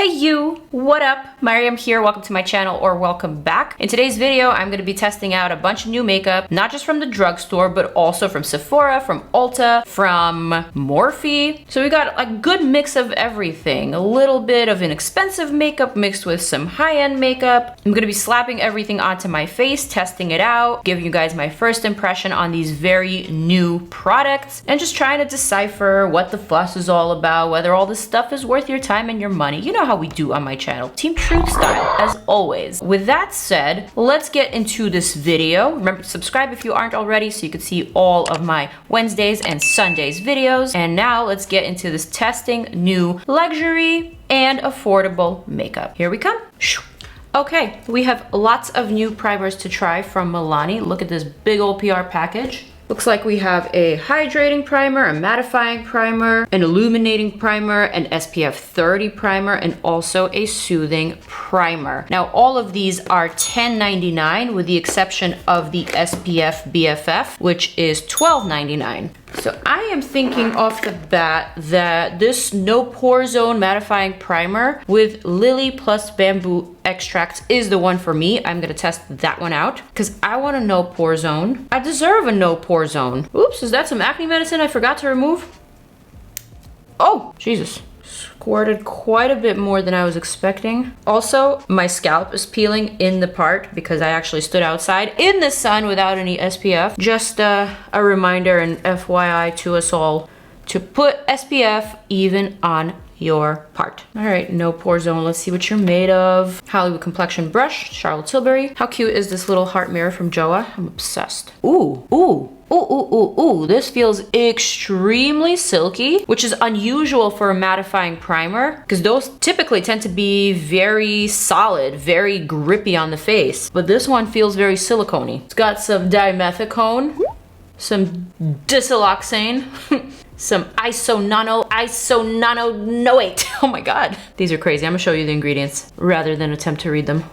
Hey you, what up? Maryam here, welcome to my channel or welcome back. In today's video, I'm gonna be testing out a bunch of new makeup, not just from the drugstore, but also from Sephora, from Ulta, from MORPHE. So we got a good mix of everything. A little bit of inexpensive makeup mixed with some high-end makeup. I'm gonna be slapping everything onto my face, testing it out, giving you guys my first impression on these very new products, and just trying to decipher what the fuss is all about, whether all this stuff is worth your time and your money. You know how we do on my channel. Team Truth style, as always. With that said, let's get into this video. Remember to subscribe if you aren't already so you can see all of my Wednesdays and Sundays videos. And now let's get into this testing new luxury and affordable makeup. Here we come. Okay, we have lots of new primers to try from MILANI. Look at this big old PR package. Looks like we have a hydrating primer, a mattifying primer, an illuminating primer, an SPF 30 primer, and also a soothing primer. Now, all of these are $10.99 with the exception of the SPF BFF, which is $12.99. So I am thinking off the bat that this no pore zone mattifying primer with lily plus bamboo extracts is the one for me. I'm gonna test that one out because I want a no pore zone. I deserve a no pore zone. Oops, is that some acne medicine I forgot to remove? Oh, Jesus. Squirted quite a bit more than I was expecting. Also, my scalp is peeling in the part because I actually stood outside in the sun without any SPF. Just a reminder and FYI to us all to put SPF even on your part. All right, no pore zone. Let's see what you're made of. Hollywood complexion brush, Charlotte Tilbury. How cute is this little heart mirror from JOAH? I'm obsessed. Ooh, ooh. Ooh, this feels extremely silky, which is unusual for a mattifying primer because those typically tend to be very solid, very grippy on the face. But this one feels very silicone-y. It's got some dimethicone, some disiloxane, some isonanoate. Oh my God. These are crazy. I'm gonna show you the ingredients rather than attempt to read them.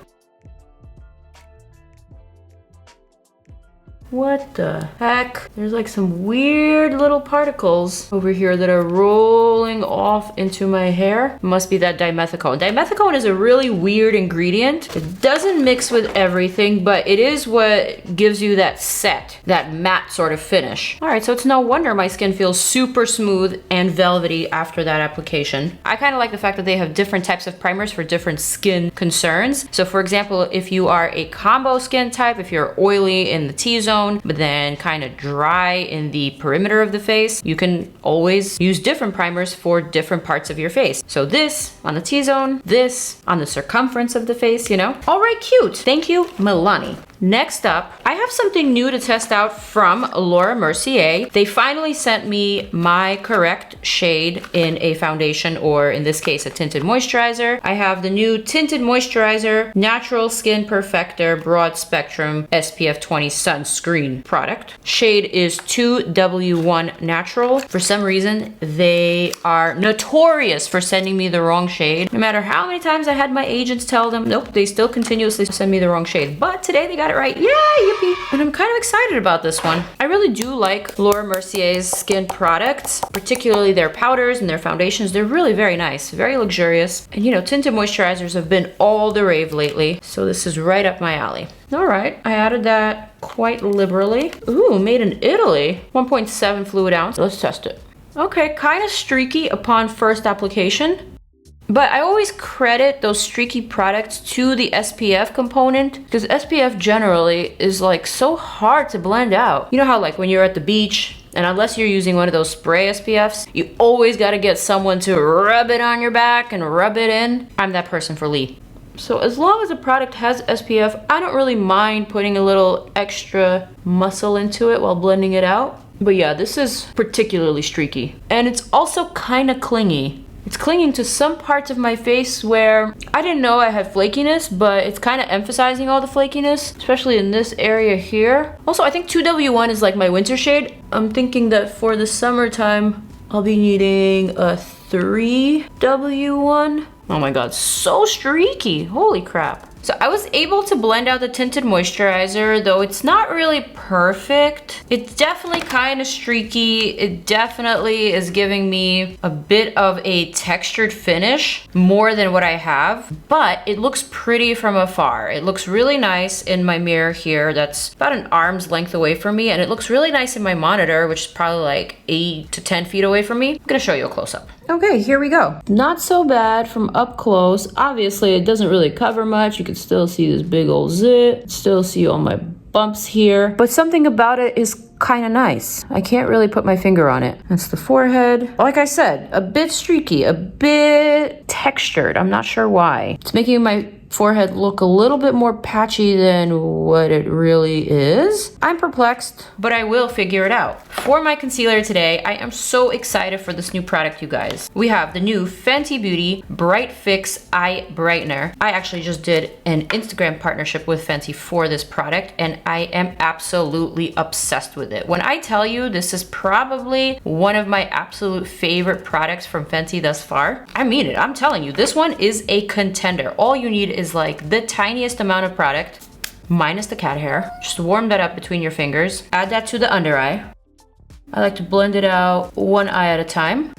What the heck? There's like some weird little particles over here that are rolling off into my hair. Must be that dimethicone. Dimethicone is a really weird ingredient. It doesn't mix with everything, but it is what gives you that set, that matte sort of finish. All right, so it's no wonder my skin feels super smooth and velvety after that application. I kind of like the fact that they have different types of primers for different skin concerns. So for example, if you are a combo skin type, if you're oily in the T-zone, but then kind of dry in the perimeter of the face, you can always use different primers for different parts of your face. So this on the T-zone, this on the circumference of the face, you know? All right, cute. Thank you, MILANI. Next up, I have something new to test out from Laura Mercier. They finally sent me my correct shade in a foundation, or in this case, a tinted moisturizer. I have the new Tinted Moisturizer Natural Skin Perfector Broad Spectrum SPF 20 Sunscreen product. Shade is 2W1 Natural. For some reason, they are notorious for sending me the wrong shade. No matter how many times I had my agents tell them, nope, they still continuously send me the wrong shade. But today they got it right. Yeah, yippee. And I'm kind of excited about this one. I really do like Laura Mercier's skin products, particularly their powders and their foundations. They're really very nice, very luxurious. And you know, tinted moisturizers have been all the rave lately. So this is right up my alley. All right, I added that quite liberally. Ooh, made in Italy. 1.7 fluid ounce. Let's test it. Okay, kind of streaky upon first application. But I always credit those streaky products to the SPF component because SPF generally is like so hard to blend out. You know how like when you're at the beach and unless you're using one of those spray SPFs, you always got to get someone to rub it on your back and rub it in. I'm that person for Lee. So as long as a product has SPF, I don't really mind putting a little extra muscle into it while blending it out. But yeah, this is particularly streaky. And it's also kind of clingy. It's clinging to some parts of my face where I didn't know I had flakiness, but it's kind of emphasizing all the flakiness, especially in this area here. Also, I think 2W1 is like my winter shade. I'm thinking that for the summertime, I'll be needing a 3W1. Oh my God, so streaky. Holy crap. So I was able to blend out the tinted moisturizer, though it's not really perfect. It's definitely kind of streaky. It definitely is giving me a bit of a textured finish, more than what I have, but it looks pretty from afar. It looks really nice in my mirror here. That's about an arm's length away from me, and it looks really nice in my monitor, which is probably like 8 to 10 feet away from me. I'm gonna show you a close-up. Okay, here we go. Not so bad from up close. Obviously, it doesn't really cover much. You can still see this big old zit. Still see all my bumps here. But something about it is kind of nice. I can't really put my finger on it. That's the forehead. Like I said, a bit streaky, a bit textured. I'm not sure why. It's making my forehead look a little bit more patchy than what it really is. I'm perplexed, but I will figure it out. For my concealer today, I am so excited for this new product, you guys. We have the new Fenty Beauty Bright Fix Eye Brightener. I actually just did an Instagram partnership with Fenty for this product, and I am absolutely obsessed with it. When I tell you this is probably one of my absolute favorite products from Fenty thus far, I mean it. I'm telling you, this one is a contender. All you need is like the tiniest amount of product, minus the cat hair. Just warm that up between your fingers. Add that to the under eye. I like to blend it out one eye at a time.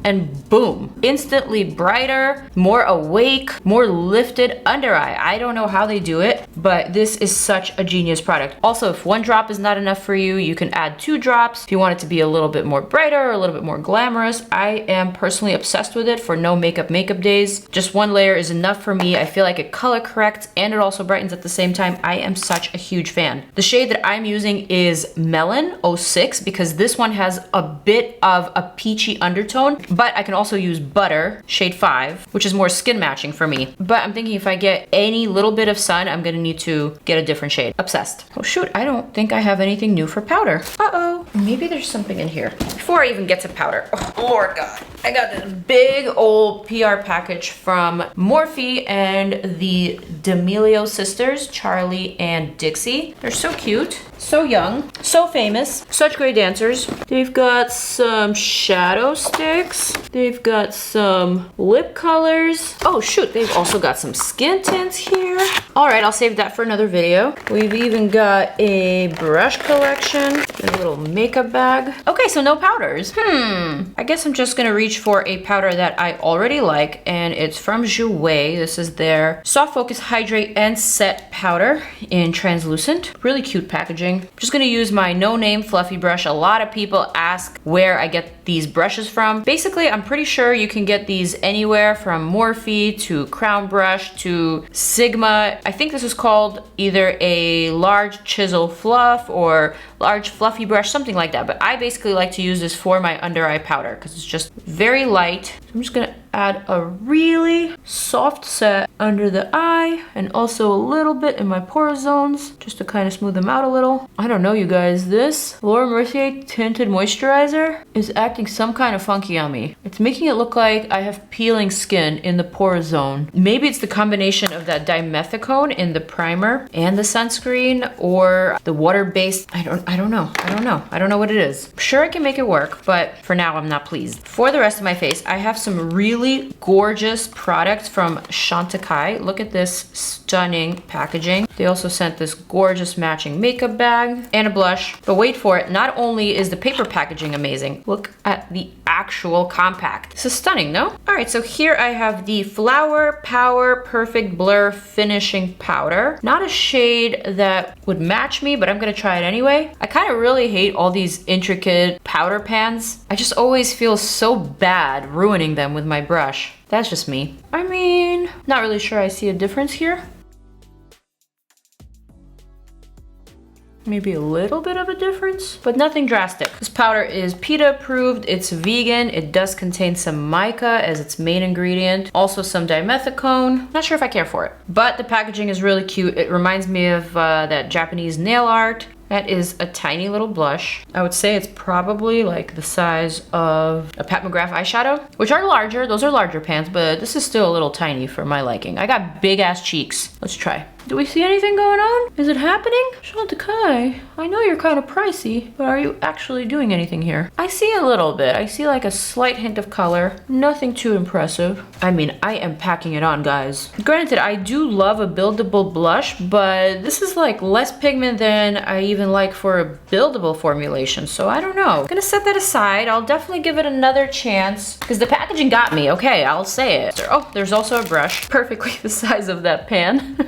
And boom, instantly brighter, more awake, more lifted under eye. I don't know how they do it, but this is such a genius product. Also, if one drop is not enough for you, you can add 2 drops if you want it to be a little bit more brighter or a little bit more glamorous. I am personally obsessed with it for no makeup days. Just 1 layer is enough for me. I feel like it color corrects and it also brightens at the same time. I am such a huge fan. The shade that I'm using is Melon 06 because this one has a bit of a peachy undertone. But I can also use Butter, shade 5, which is more skin matching for me. But I'm thinking if I get any little bit of sun, I'm gonna need to get a different shade. Obsessed. Oh shoot, I don't think I have anything new for powder. Uh-oh. Maybe there's something in here. Before I even get to powder, oh Lord God. I got this big old PR package from Morphe and the D'Amelio sisters, Charli and Dixie. They're so cute, so young, so famous, such great dancers. They've got some shadow sticks. They've got some lip colors. Oh shoot, they've also got some skin tints here. All right, I'll save that for another video. We've even got a brush collection, a little makeup bag. Okay, so no powders. I guess I'm just gonna reach for a powder that I already like, and it's from JOUER. This is their Soft Focus Hydrate and Set Powder in translucent. Really cute packaging. I'm just gonna use my no-name fluffy brush. A lot of people ask where I get these brushes from. Basically, I'm pretty sure you can get these anywhere from Morphe to Crown Brush to Sigma. I think this is called either a large chisel fluff or large fluffy brush, something like that. But I basically like to use this for my under eye powder because it's just very light. So I'm just gonna add a really soft set under the eye and also a little bit in my pore zones just to kind of smooth them out a little. I don't know, you guys, this Laura Mercier Tinted Moisturizer is acting some kind of funky on me. It's making it look like I have peeling skin in the pore zone. Maybe it's the combination of that dimethicone in the primer and the sunscreen, or the water-based, I don't know what it is. I'm sure I can make it work, but for now I'm not pleased. For the rest of my face, I have some really gorgeous products from CHANTECAILLE. Look at this stunning packaging. They also sent this gorgeous matching makeup bag and a blush. But wait for it, not only is the paper packaging amazing, look at the actual compact. This is stunning, no? All right, so here I have the Flower Power Perfect Blur Finishing Powder. Not a shade that would match me, but I'm gonna try it anyway. I kind of really hate all these intricate powder pans. I just always feel so bad ruining them with my brush. That's just me. I mean, not really sure I see a difference here. Maybe a little bit of a difference, but nothing drastic. This powder is PETA approved, it's vegan, it does contain some mica as its main ingredient, also some dimethicone. Not sure if I care for it, but the packaging is really cute. It reminds me of that Japanese nail art. That is a tiny little blush. I would say it's probably like the size of a Pat McGrath eyeshadow, which are larger. Those are larger pans, but this is still a little tiny for my liking. I got big ass cheeks. Let's try. Do we see anything going on? Is it happening? Chantecaille, I know you're kind of pricey, but are you actually doing anything here? I see a little bit. I see like a slight hint of color. Nothing too impressive. I mean, I am packing it on, guys. Granted, I do love a buildable blush, but this is like less pigment than I even like for a buildable formulation, so I don't know. I'm gonna set that aside. I'll definitely give it another chance because the packaging got me. Okay, I'll say it. Oh, there's also a brush. Perfectly the size of that pan.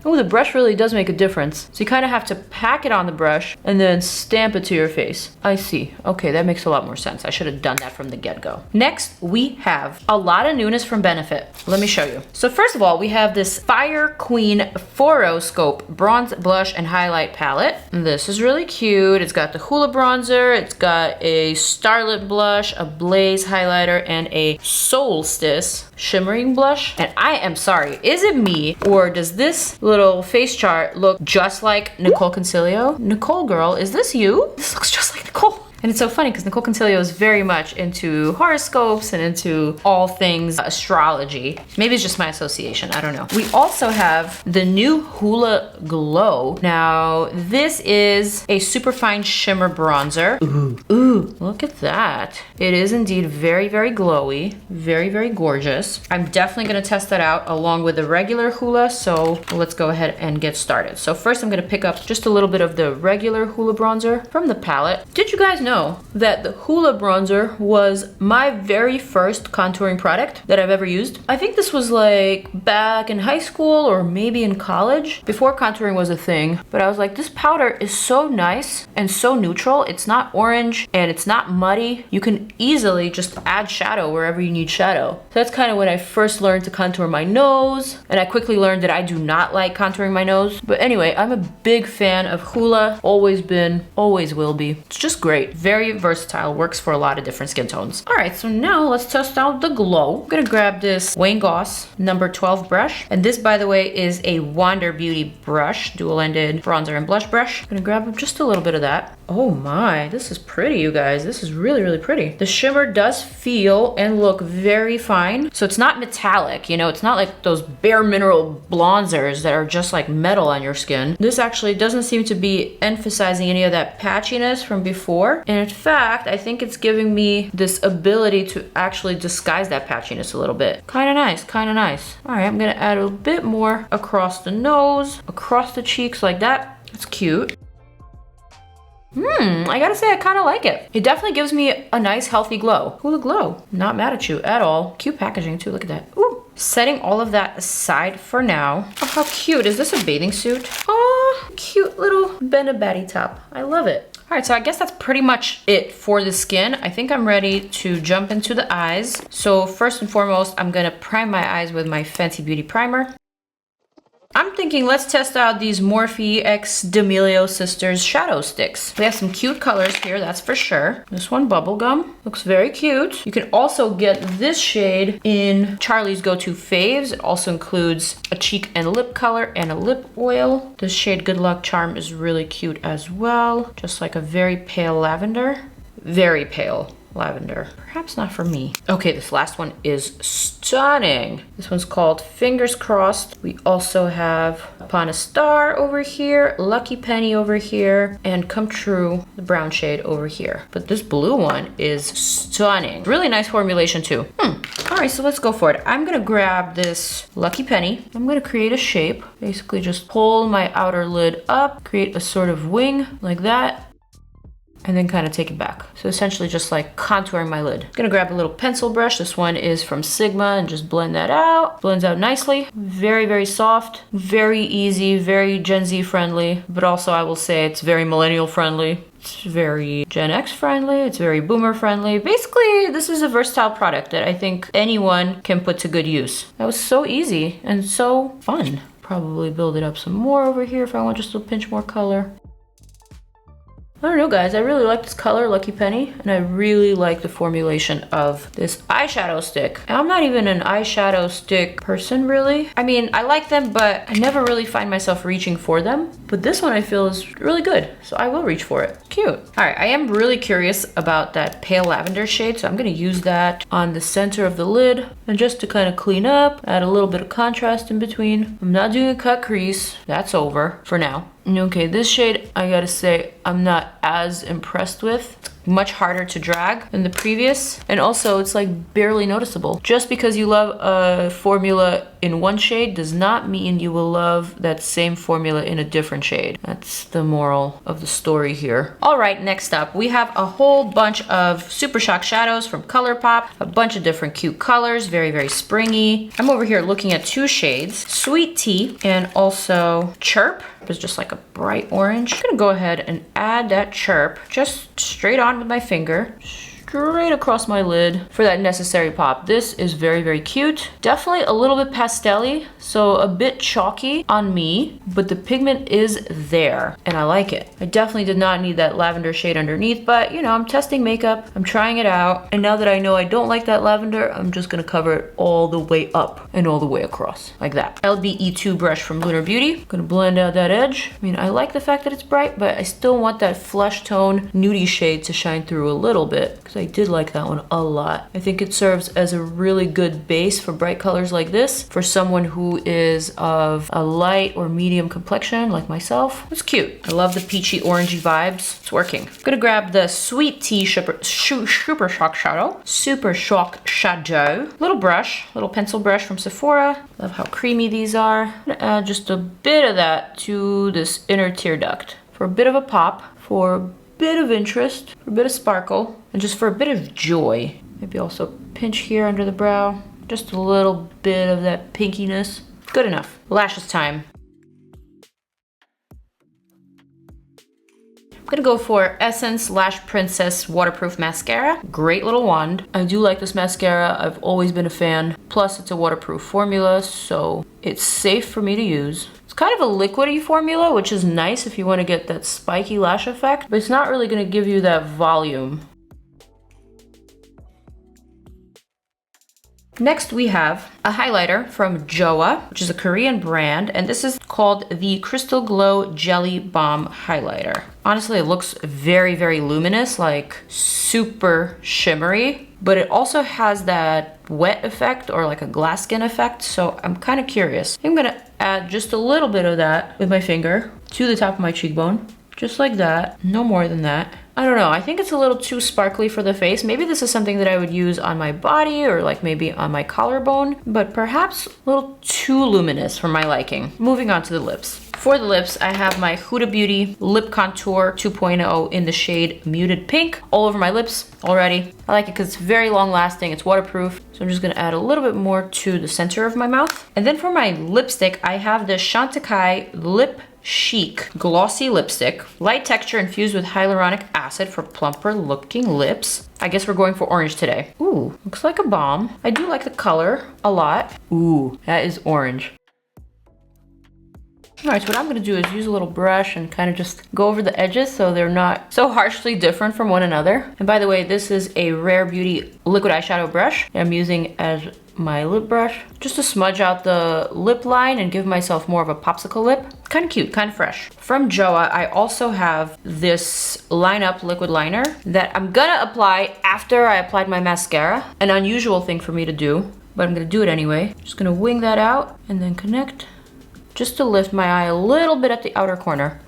Oh, the brush really does make a difference. So you kind of have to pack it on the brush and then stamp it to your face. I see. Okay, that makes a lot more sense. I should have done that from the get-go. Next, we have a lot of newness from Benefit. Let me show you. So first of all, we have this Fire Queen Fouroscope Bronze Blush and Highlight Palette. This is really cute. It's got the Hoola bronzer, it's got a Starlit blush, a Blaze highlighter, and a Solstice shimmering blush. And I am sorry, is it me or does this little face chart look just like Nicole Concilio? Nicole girl, is this you? This looks just like Nicole. And it's so funny because Nicole Concilio is very much into horoscopes and into all things astrology. Maybe it's just my association, I don't know. We also have the new Hoola Glow. Now, this is a superfine shimmer bronzer. Ooh, look at that. It is indeed very, very glowy, very, very gorgeous. I'm definitely gonna test that out along with the regular Hoola, so let's go ahead and get started. So first I'm gonna pick up just a little bit of the regular Hoola bronzer from the palette. Did you guys know that the Hoola bronzer was my very first contouring product that I've ever used? I think this was like back in high school or maybe in college, before contouring was a thing. But I was like, this powder is so nice and so neutral. It's not orange and it's not muddy. You can easily just add shadow wherever you need shadow. So that's kind of when I first learned to contour my nose, and I quickly learned that I do not like contouring my nose. But anyway, I'm a big fan of Hoola, always been, always will be. It's just great. Very versatile, works for a lot of different skin tones. All right, so now let's test out the glow. I'm gonna grab this Wayne Goss number 12 brush. And this, by the way, is a Wander Beauty brush, dual-ended bronzer and blush brush. I'm gonna grab just a little bit of that. Oh my, this is pretty, you guys. This is really, really pretty. The shimmer does feel and look very fine. So it's not metallic, you know, it's not like those bare mineral bronzers that are just like metal on your skin. This actually doesn't seem to be emphasizing any of that patchiness from before. And in fact, I think it's giving me this ability to actually disguise that patchiness a little bit. Kind of nice, kind of nice. All right, I'm gonna add a bit more across the nose, across the cheeks like that. It's cute. I gotta say, I kind of like it. It definitely gives me a nice, healthy glow. Hoola Glow, not mad at you at all. Cute packaging too, look at that. Ooh. Setting all of that aside for now. Oh, how cute. Is this a bathing suit? Oh, cute little Benabati top. I love it. All right, so I guess that's pretty much it for the skin. I think I'm ready to jump into the eyes. So first and foremost, I'm gonna prime my eyes with my Fenty Beauty Primer. I'm thinking let's test out these Morphe x D'Amelio Sisters shadow sticks. We have some cute colors here, that's for sure. This one, Bubblegum, looks very cute. You can also get this shade in Charli's Go-To Faves. It also includes a cheek and lip color and a lip oil. This shade Good Luck Charm is really cute as well. Just like a very pale lavender. Very pale lavender. Perhaps not for me. Okay, this last one is stunning. This one's called Fingers Crossed. We also have Upon a Star over here, Lucky Penny over here, and Come True, the brown shade over here. But this blue one is stunning. Really nice formulation too. All right, so let's go for it. I'm gonna grab this Lucky Penny. I'm gonna create a shape. Basically just pull my outer lid up, create a sort of wing like that, and then kind of take it back. So essentially just like contouring my lid. I'm gonna grab a little pencil brush. This one is from Sigma, and just blend that out. Blends out nicely. Very, very soft, very easy, very Gen Z friendly, but also I will say it's very millennial friendly. It's very Gen X friendly, it's very boomer friendly. Basically, this is a versatile product that I think anyone can put to good use. That was so easy and so fun. Probably build it up some more over here if I want just a pinch more color. I don't know, guys, I really like this color, Lucky Penny, and I really like the formulation of this eyeshadow stick. And I'm not even an eyeshadow stick person, really. I mean, I like them, but I never really find myself reaching for them. But this one I feel is really good, so I will reach for it. Cute. All right, I am really curious about that pale lavender shade, so I'm gonna use that on the center of the lid And just to kind of clean up, add a little bit of contrast in between. I'm not doing a cut crease. That's over for now. Okay, this shade, I gotta say, I'm not as impressed with. It's much harder to drag than the previous. And also, it's like barely noticeable. Just because you love a formula in one shade does not mean you will love that same formula in a different shade. That's the moral of the story here. All right, next up, we have a whole bunch of Supershock Shadows from Colourpop. A bunch of different cute colors, very, very springy. I'm over here looking at two shades, Sweet Tea and also Chirp. It's just like a bright orange. I'm gonna go ahead and add that Chirp just straight on with my finger, straight across my lid for that necessary pop. This is very, very cute. Definitely a little bit pastel-y, so a bit chalky on me, but the pigment is there and I like it. I definitely did not need that lavender shade underneath, but you know, I'm testing makeup, I'm trying it out, and now that I know I don't like that lavender, I'm just gonna cover it all the way up and all the way across, like that. LBE2 brush from Lunar Beauty. Gonna blend out that edge. I mean, I like the fact that it's bright, but I still want that flesh tone nudie shade to shine through a little bit, because I did like that one a lot. I think it serves as a really good base for bright colors like this for someone who is of a light or medium complexion like myself. It's cute. I love the peachy orangey vibes. It's working. I'm gonna grab the Sweet Tea Supershock Shadow. Supershock Shadow. Little brush, little pencil brush from Sephora. Love how creamy these are. I'm gonna add just a bit of that to this inner tear duct for a bit of a pop, for a bit of interest, for a bit of sparkle, and just for a bit of joy. Maybe also pinch here under the brow. Just a little bit of that pinkiness. Good enough. Lashes time. I'm gonna go for Essence Lash Princess Waterproof Mascara. Great little wand. I do like this mascara. I've always been a fan. Plus, it's a waterproof formula, so it's safe for me to use. Kind of a liquidy formula, which is nice if you want to get that spiky lash effect, but it's not really going to give you that volume. Next, we have a highlighter from JOAH, which is a Korean brand, and this is called the Crystal Glow Jelly Balm Highlighter. Honestly, it looks very, very luminous, like super shimmery, but it also has that wet effect or like a glass skin effect, so I'm kind of curious. I'm gonna add just a little bit of that with my finger to the top of my cheekbone, just like that, no more than that. I don't know, I think it's a little too sparkly for the face. Maybe this is something that I would use on my body or like maybe on my collarbone, but perhaps a little too luminous for my liking. Moving on to the lips. For the lips, I have my Huda Beauty Lip Contour 2.0 in the shade Muted Pink all over my lips already. I like it because it's very long lasting, it's waterproof. So I'm just gonna add a little bit more to the center of my mouth. And then for my lipstick, I have the CHANTECAILLE Lip Chic Glossy Lipstick. Light texture infused with hyaluronic acid for plumper looking lips. I guess we're going for orange today. Ooh, looks like a bomb. I do like the color a lot. Ooh, that is orange. All right, so what I'm gonna do is use a little brush and kind of just go over the edges so they're not so harshly different from one another. And by the way, this is a Rare Beauty liquid eyeshadow brush that I'm using as my lip brush just to smudge out the lip line and give myself more of a popsicle lip. Kind of cute, kind of fresh. From JOAH, I also have this Line Up liquid liner that I'm gonna apply after I applied my mascara. An unusual thing for me to do, but I'm gonna do it anyway. Just gonna wing that out and then connect just to lift my eye a little bit at the outer corner.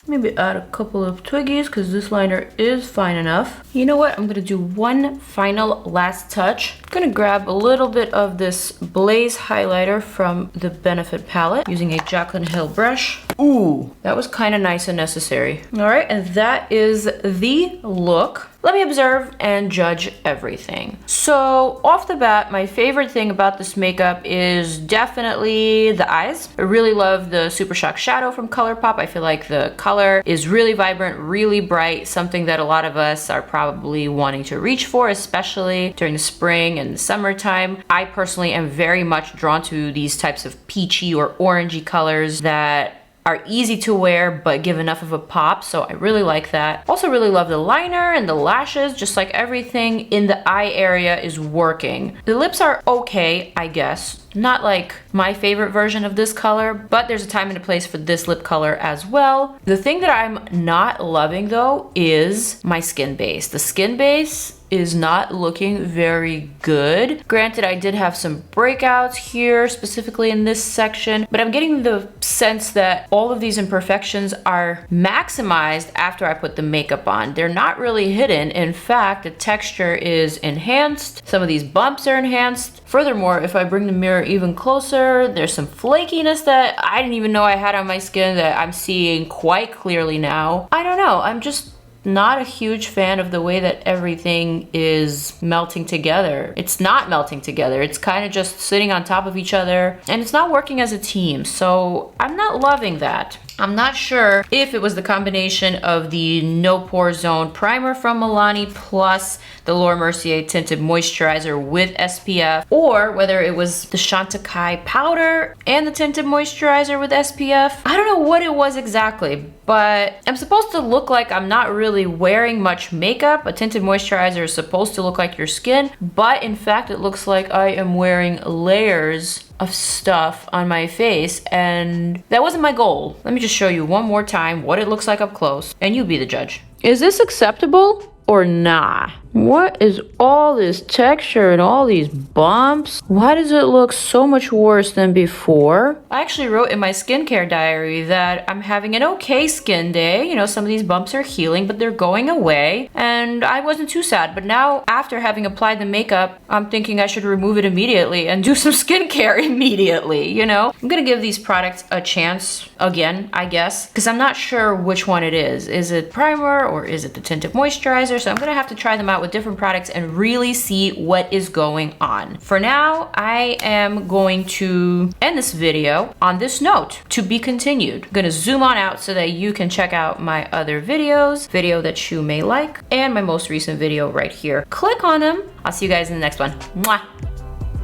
Maybe add a couple of twiggies because this liner is fine enough. You know what? I'm gonna do one final last touch. I'm gonna grab a little bit of this Blaze highlighter from the Benefit palette using a Jaclyn Hill brush. Ooh, that was kind of nice and necessary. All right, and that is the look. Let me observe and judge everything. So off the bat, my favorite thing about this makeup is definitely the eyes. I really love the Supershock Shadow from Colourpop. I feel like the color is really vibrant, really bright, something that a lot of us are probably wanting to reach for, especially during the spring and the summertime. I personally am very much drawn to these types of peachy or orangey colors that are easy to wear but give enough of a pop, so I really like that. Also really love the liner and the lashes, just like everything in the eye area is working. The lips are okay, I guess. Not like my favorite version of this color, but there's a time and a place for this lip color as well. The thing that I'm not loving though is my skin base. The skin base is not looking very good. Granted, I did have some breakouts here, specifically in this section, but I'm getting the sense that all of these imperfections are maximized after I put the makeup on. They're not really hidden. In fact, the texture is enhanced. Some of these bumps are enhanced. Furthermore, if I bring the mirror even closer, there's some flakiness that I didn't even know I had on my skin that I'm seeing quite clearly now. I don't know, I'm just not a huge fan of the way that everything is melting together. It's not melting together. It's kind of just sitting on top of each other, and it's not working as a team. So I'm not loving that. I'm not sure if it was the combination of the No Pore Zone primer from Milani plus the Laura Mercier Tinted Moisturizer with SPF, or whether it was the Chantecaille powder and the Tinted Moisturizer with SPF. I don't know what it was exactly, but I'm supposed to look like I'm not really wearing much makeup. A tinted moisturizer is supposed to look like your skin, but in fact it looks like I am wearing layers of stuff on my face, and that wasn't my goal. Let me just show you one more time what it looks like up close, and you be the judge. Is this acceptable or nah? What is all this texture and all these bumps? Why does it look so much worse than before? I actually wrote in my skincare diary that I'm having an okay skin day. You know, some of these bumps are healing, but they're going away. And I wasn't too sad. But now, after having applied the makeup, I'm thinking I should remove it immediately and do some skincare immediately, you know? I'm gonna give these products a chance again, I guess, because I'm not sure which one it is. Is it primer or is it the tinted moisturizer? So I'm gonna have to try them out with different products and really see what is going on. For now, I am going to end this video on this note, to be continued. I'm gonna zoom on out so that you can check out my other videos, video that you may like, and my most recent video right here. Click on them. I'll see you guys in the next one. Mwah.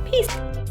Peace.